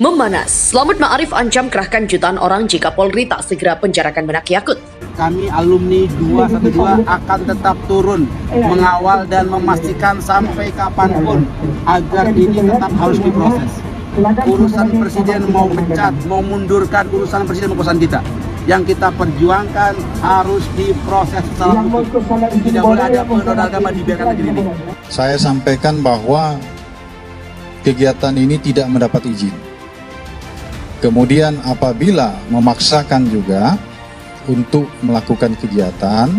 Memanas, Slamet Ma'arif ancam kerahkan jutaan orang jika Polri tak segera penjarakan Menak Yakut. Kami alumni 212 akan tetap turun mengawal dan memastikan sampai kapanpun agar ini tetap harus diproses. Urusan presiden mau pecat, mau mundurkan urusan presiden urusan kita. Yang kita perjuangkan harus diproses secara hukum. Tidak boleh ada penodaan agama dibiarkan lagi ini. Saya sampaikan bahwa kegiatan ini tidak mendapat izin. Kemudian apabila memaksakan juga untuk melakukan kegiatan,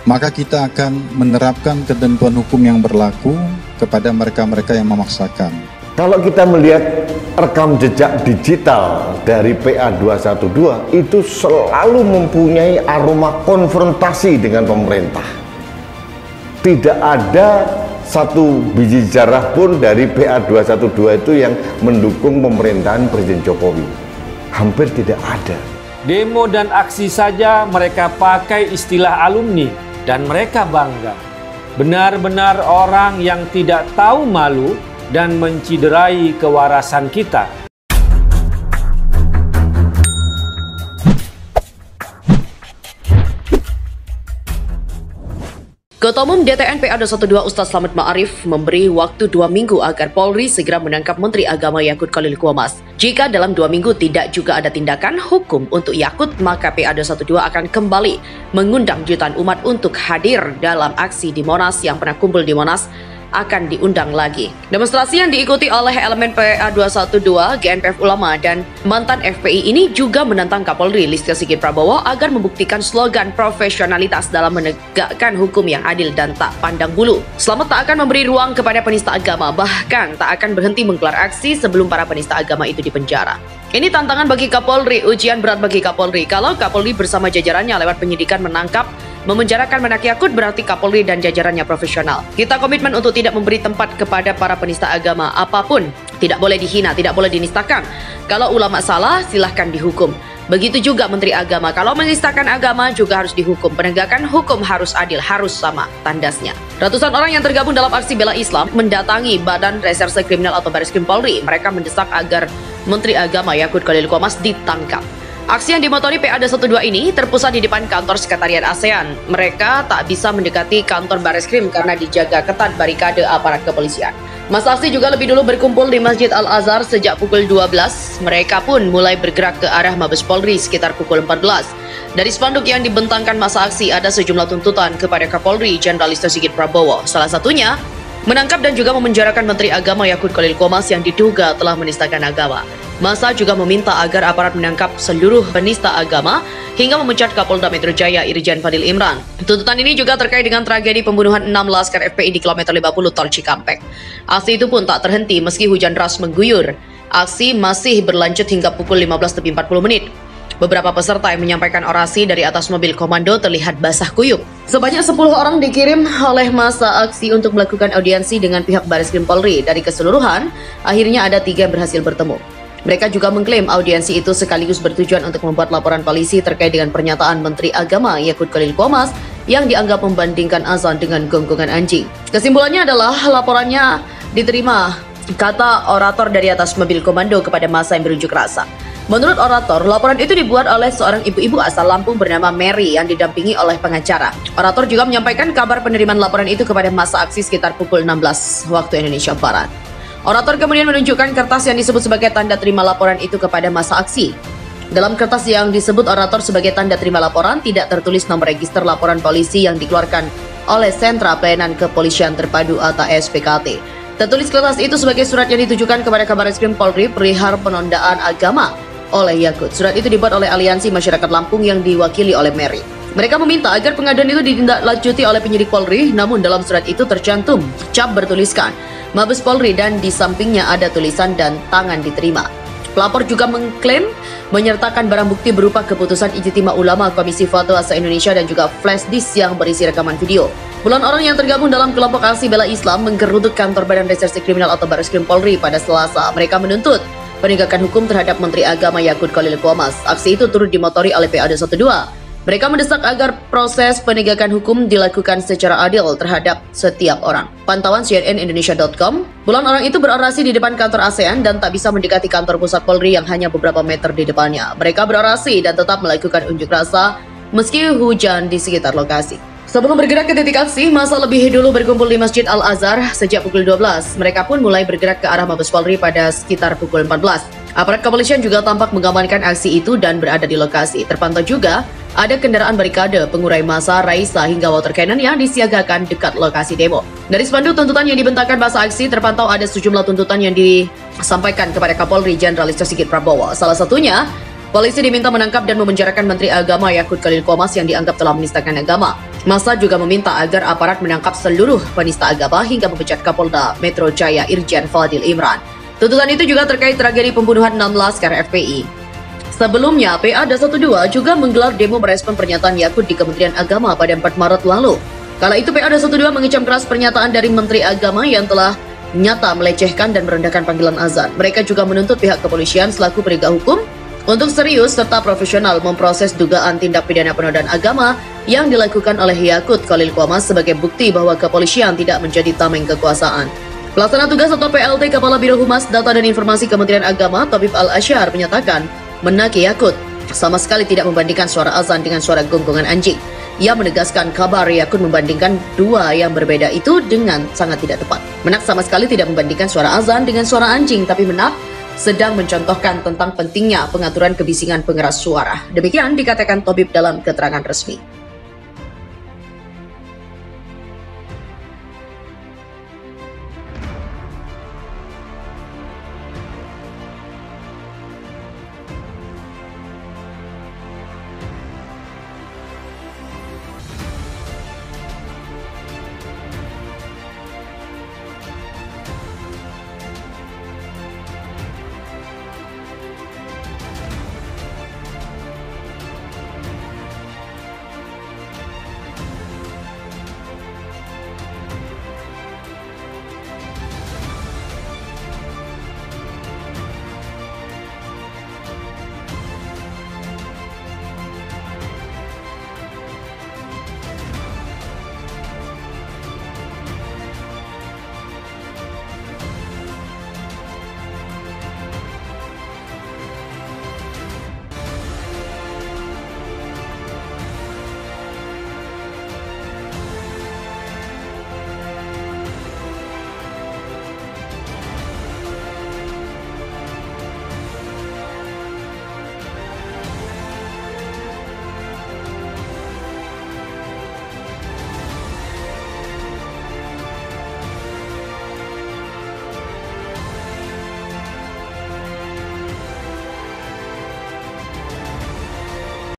maka kita akan menerapkan ketentuan hukum yang berlaku kepada mereka-mereka yang memaksakan. Kalau kita melihat rekam jejak digital dari PA212 itu selalu mempunyai aroma konfrontasi dengan pemerintah. Tidak ada satu biji zarah pun dari PA212 itu yang mendukung pemerintahan Presiden Jokowi. Hampir tidak ada. Demo dan aksi saja mereka pakai istilah alumni dan mereka bangga. Benar-benar orang yang tidak tahu malu dan menciderai kewarasan kita. Ketua Umum DTN PA212 Ustaz Slamet Ma'arif memberi waktu 2 minggu agar Polri segera menangkap Menteri Agama Yakut Khalil Qomas. Jika dalam 2 minggu tidak juga ada tindakan hukum untuk Yakut, maka PA212 akan kembali mengundang jutaan umat untuk hadir dalam aksi di Monas yang pernah kumpul di Monas akan diundang lagi. Demonstrasi yang diikuti oleh elemen PA212, GNPF Ulama, dan mantan FPI ini juga menantang Kapolri Listio Sigit Prabowo agar membuktikan slogan profesionalitas dalam menegakkan hukum yang adil dan tak pandang bulu. Slamet tak akan memberi ruang kepada penista agama, bahkan tak akan berhenti menggelar aksi sebelum para penista agama itu dipenjara. Ini tantangan bagi Kapolri, ujian berat bagi Kapolri. Kalau Kapolri bersama jajarannya lewat penyidikan menangkap, memenjarakan Menak Yakut, berarti Kapolri dan jajarannya profesional. Kita komitmen untuk tidak memberi tempat kepada para penista agama apapun. Tidak boleh dihina, tidak boleh dinistakan. Kalau ulama salah, silahkan dihukum. Begitu juga Menteri Agama. Kalau menistakan agama juga harus dihukum. Penegakan hukum harus adil, harus sama tandasnya. Ratusan orang yang tergabung dalam aksi bela Islam mendatangi Badan Reserse Kriminal atau Barreskrim Polri. Mereka mendesak agar Menteri Agama Yakut Khalil Qomas ditangkap. Aksi yang dimotori PA212 ini terpusat di depan kantor Sekretariat ASEAN. Mereka tak bisa mendekati kantor Barreskrim karena dijaga ketat barikade aparat kepolisian. Masa aksi juga lebih dulu berkumpul di Masjid Al-Azhar sejak pukul 12. Mereka pun mulai bergerak ke arah Mabes Polri sekitar pukul 14. Dari spanduk yang dibentangkan masa aksi ada sejumlah tuntutan kepada Kapolri Jenderal Listio Sigit Prabowo. Salah satunya, menangkap dan juga memenjarakan Menteri Agama Yakut Khalil Qomas yang diduga telah menistakan agama. Masa juga meminta agar aparat menangkap seluruh penista agama hingga memecat Kapolda Metro Jaya Irjen Fadil Imran. Tuntutan ini juga terkait dengan tragedi pembunuhan 6 laskar FPI di kilometer 50 Tol Cikampek. Aksi itu pun tak terhenti meski hujan deras mengguyur. Aksi masih berlanjut hingga pukul 15.40. Beberapa peserta yang menyampaikan orasi dari atas mobil komando terlihat basah kuyup. Sebanyak 10 orang dikirim oleh masa aksi untuk melakukan audiensi dengan pihak Barreskrim Polri. Dari keseluruhan, akhirnya ada 3 yang berhasil bertemu. Mereka juga mengklaim audiensi itu sekaligus bertujuan untuk membuat laporan polisi terkait dengan pernyataan Menteri Agama Yakut Khalil Qomas yang dianggap membandingkan azan dengan gonggongan anjing. Kesimpulannya adalah laporannya diterima, kata orator dari atas mobil komando kepada massa yang berunjuk rasa. Menurut orator, laporan itu dibuat oleh seorang ibu-ibu asal Lampung bernama Mary yang didampingi oleh pengacara. Orator juga menyampaikan kabar penerimaan laporan itu kepada massa aksi sekitar pukul 16 waktu Indonesia Barat. Orator kemudian menunjukkan kertas yang disebut sebagai tanda terima laporan itu kepada massa aksi. Dalam kertas yang disebut orator sebagai tanda terima laporan, tidak tertulis nomor register laporan polisi yang dikeluarkan oleh Sentra Pelayanan Kepolisian Terpadu atau SPKT. Tertulis kertas itu sebagai surat yang ditujukan kepada Kabarreskrim Polri perihal penodaan agama oleh Yakut. Surat itu dibuat oleh Aliansi Masyarakat Lampung yang diwakili oleh Mary. Mereka meminta agar pengaduan itu ditindaklanjuti oleh penyidik Polri, namun dalam surat itu tercantum cap bertuliskan Mabes Polri dan di sampingnya ada tulisan dan tangan diterima. Pelapor juga mengklaim menyertakan barang bukti berupa keputusan Ijtima Ulama Komisi Fatwa se-Indonesia dan juga flash disk yang berisi rekaman video. Puluhan orang yang tergabung dalam kelompok aksi bela Islam menggeruduk kantor Badan Reserse Kriminal atau Barreskrim Polri pada Selasa. Mereka menuntut penegakan hukum terhadap Menteri Agama Yakut Khalil Qomas. Aksi itu turut dimotori oleh PA212. Mereka mendesak agar proses penegakan hukum dilakukan secara adil terhadap setiap orang. Pantauan cnnindonesia.com, puluhan orang itu berorasi di depan kantor ASEAN dan tak bisa mendekati kantor pusat Polri yang hanya beberapa meter di depannya. Mereka berorasi dan tetap melakukan unjuk rasa meski hujan di sekitar lokasi. Sebelum bergerak ke titik aksi, masa lebih dulu berkumpul di Masjid Al-Azhar sejak pukul 12. Mereka pun mulai bergerak ke arah Mabes Polri pada sekitar pukul 14. Aparat kepolisian juga tampak mengamankan aksi itu dan berada di lokasi. Terpantau juga ada kendaraan barikade, pengurai massa, raisa hingga water cannon yang disiagakan dekat lokasi demo. Dari spanduk tuntutan yang dibentangkan masa aksi, terpantau ada sejumlah tuntutan yang disampaikan kepada Kapolri Jenderal Listio Sigit Prabowo. Salah satunya, polisi diminta menangkap dan memenjarakan Menteri Agama Yakut Khalil Qomas yang dianggap telah menistakan agama. Massa juga meminta agar aparat menangkap seluruh penista agama hingga memecat Kapolda Metro Jaya Irjen Fadil Imran. Tuntutan itu juga terkait tragedi pembunuhan 6 laskar FPI. Sebelumnya, PA212 juga menggelar demo merespon pernyataan Yakut di Kementerian Agama pada 4 Maret lalu. Kala itu PA212 mengecam keras pernyataan dari Menteri Agama yang telah nyata melecehkan dan merendahkan panggilan azan. Mereka juga menuntut pihak kepolisian selaku penegak hukum untuk serius serta profesional memproses dugaan tindak pidana penodaan agama yang dilakukan oleh Yakut Khalil Qomas sebagai bukti bahwa kepolisian tidak menjadi tameng kekuasaan. Pelaksana tugas atau PLT Kepala Biro Humas Data dan Informasi Kementerian Agama Tabib Al-Asyar menyatakan menaki Yakut sama sekali tidak membandingkan suara azan dengan suara gonggongan anjing. Ia menegaskan kabar Yakut membandingkan dua yang berbeda itu dengan sangat tidak tepat. Menak sama sekali tidak membandingkan suara azan dengan suara anjing, tapi Menak sedang mencontohkan tentang pentingnya pengaturan kebisingan pengeras suara. Demikian dikatakan Tabib dalam keterangan resmi.